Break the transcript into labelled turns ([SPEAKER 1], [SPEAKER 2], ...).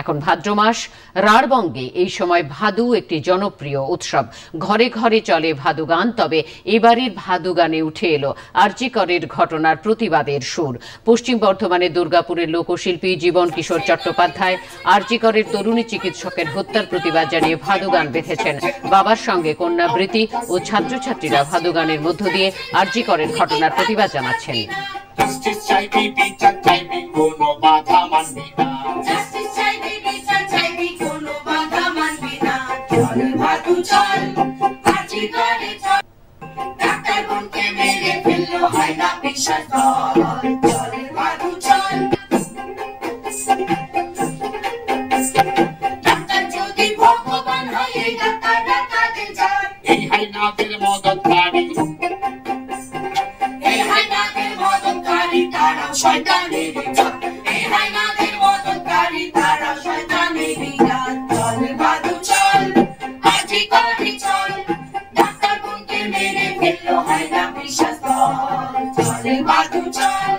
[SPEAKER 1] এখন ভাদ্র মাস, রাঢ়বঙ্গে এই সময় ভাদু একটি জনপ্রিয় উৎসব। ঘরে ঘরে চলে ভাদু গান। তবে এবারের ভাদু গানে উঠে এলো আরজি করের ঘটনার প্রতিবাদের সুর। পশ্চিম বর্ধমানের দুর্গাপুরের লোকশিল্পী জীবন কিশোর চট্টোপাধ্যায় আরজি করের তরুণী চিকিৎসকের হত্যার প্রতিবাদ জানিয়ে ভাদু গান বেঁধেছেন। বাবার সঙ্গে কন্যাবৃত্তি ও ছাত্রছাত্রীরা ভাদু গানের মধ্য দিয়ে আরজি করের ঘটনার প্রতিবাদ জানাচ্ছেন।
[SPEAKER 2] Chale, Badu, chale.